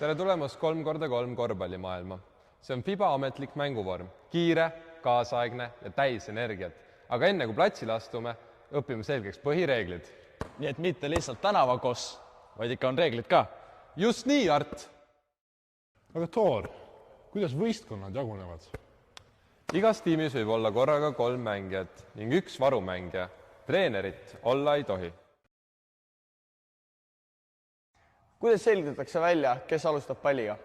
tere tulemast 3x3 korvpallimaailma. See on FIBA ametlik mänguvorm, kiire, kaasaegne ja täis energiat. Aga enne kui platsile astume, õpime selgeks põhireeglid. Nii et mitte lihtsalt tänavakoss, vaid ikka on reeglid ka. Just nii, Art! Aga Thor, kuidas võistkonnad jagunevad? Igas tiimis võib olla korraga 3 mängijat ning 1 varumängija. Treenerit olla ei tohi. Kuidas selgitatakse välja, kes alustab palliga?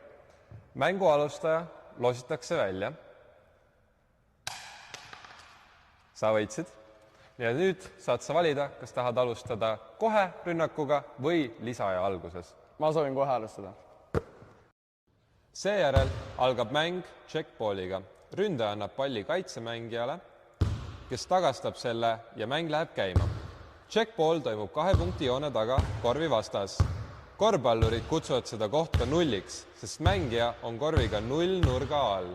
Mängu alustaja lositakse välja. Sa võitsid. Ja nüüd saad sa valida, kas tahad alustada kohe rünnakuga või lisaaja alguses. Ma soovin kohe alustada. Seejärel algab mäng checkballiga. Ründaja annab palli kaitsemängijale, kes tagastab selle ja mäng läheb käima. Checkball toimub 2 punkti joone taga korvi vastas. Korvpallurid kutsuvad seda kohta nulliks, sest mängija on korviga 0 nurga all.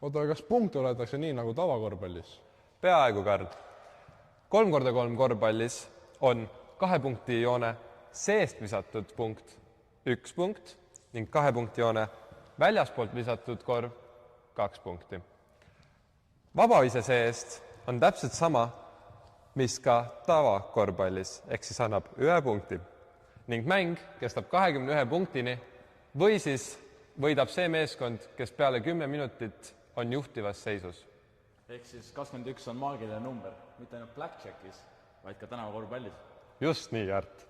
Oota, kas punkte oletakse nii nagu tavakorvpallis? Peaaegu, Karl. 3x3 korvpallis on 2 punkti joone seest visatud punkt 1 punkt ning 2 punkti joone väljaspoolt visatud korv 2 punkti. Vabavise seest on täpselt sama, mis ka tavakorvpallis, ehk siis annab 1 punkti. Ning mäng kestab 21 punktini või siis võidab see meeskond, kes peale 10 minutit on juhtivas seisus. Ehk siis 21 on maagiline number, mitte ainult blackjackis, vaid ka tänavakorvpallis. Just nii, Art.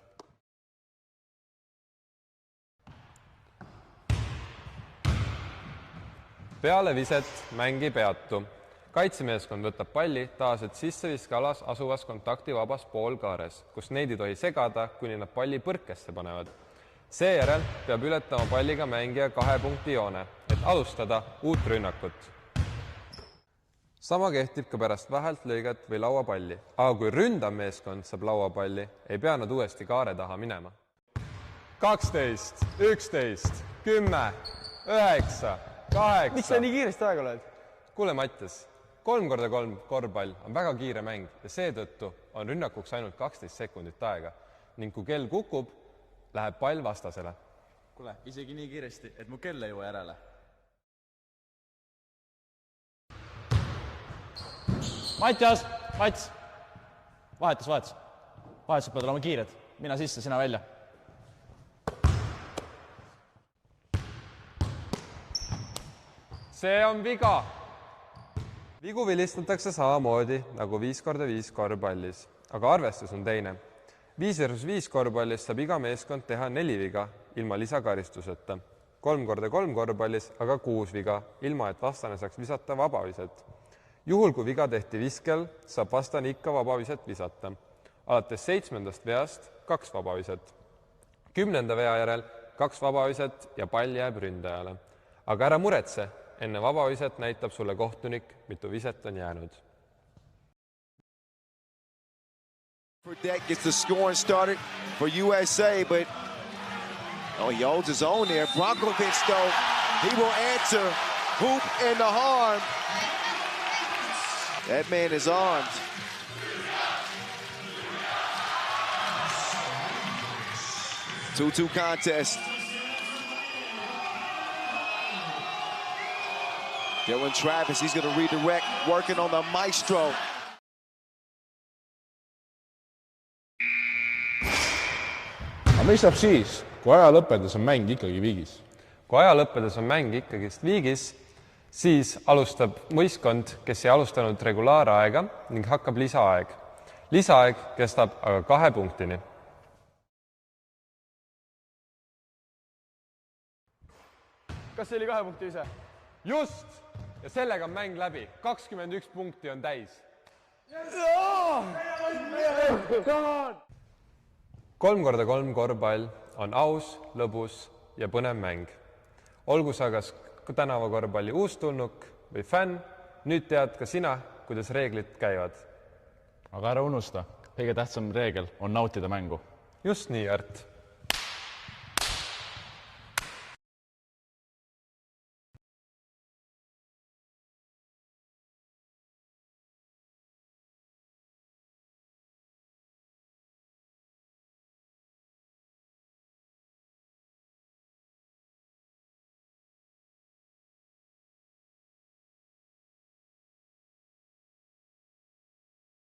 Peale viset mäng ei peatu. Kaitsemeeskond võtab palli taas, et sisseviskalas asuvas kontaktivabas poolkaares, kus neid ei tohi segada, kuni nad palli põrkesse panevad. Seejärel peab ületama palliga mängija 2 punkti joone, et alustada uut rünnakut. Sama kehtib ka pärast vähelt lõiget või lauapalli, aga kui ründav meeskond saab lauapalli, ei pea nad uuesti kaare taha minema. 12, 11, 10, 9, 8... Miks sa nii kiiresti aega oled? Kuule, Mattias, 3x3 korvpall on väga kiire mäng ja seetõttu on rünnakuks ainult 12 sekundit aega ning kui kell kukub, läheb pall vastasele. Kuule, isegi nii kiiresti, et mu kell ei jõua järele. Mattias, Mats! Vahetus pead olema kiired. Mina sisse, sina välja. See on viga. Vigu vilistatakse samamoodi nagu 5x5 korvpallis, aga arvestus on teine. 5x5 korvpallis saab iga meeskond teha 4 viga ilma lisakaristuseta. 3x3 korvpallis aga 6 viga, ilma et vastane saaks visata vabaviset. Juhul, kui viga tehti viskel, saab vastane ikka vabaviset visata. Alates 7. veast 2 vabaviset. 10. vea järel 2 vabaviset ja pall jääb ründajale. Aga ära muretse, enne vabaviset näitab sulle kohtunik, mitu viset on jäänud. That gets the scoring started for USA, but he holds his own there. Brankovic, though, he will answer. Hoop in the harm. That man is armed. Two-two contest. Dylan Travis, he's going to redirect, working on the maestro. Aga mis saab siis, kui aja lõppedes on mäng ikkagi viigis? Kui aja lõppedes on mäng ikkagist viigis, siis alustab võistkond, kes ei alustanud regulaaraega ning hakkab lisaaeg. Lisaaeg kestab aga 2 punktini. Kas see oli 2 punkti ise? Just! Ja sellega on mäng läbi. 21 punkti on täis. 3x3 korvpall on aus, lõbus ja põnev mäng. Olgu sa kas tänavakorvpalli uustulnuk või fänn, nüüd tead ka sina, kuidas reeglid käivad. Aga ära unusta, kõige tähtsam reegel on nautida mängu. Just nii, Art.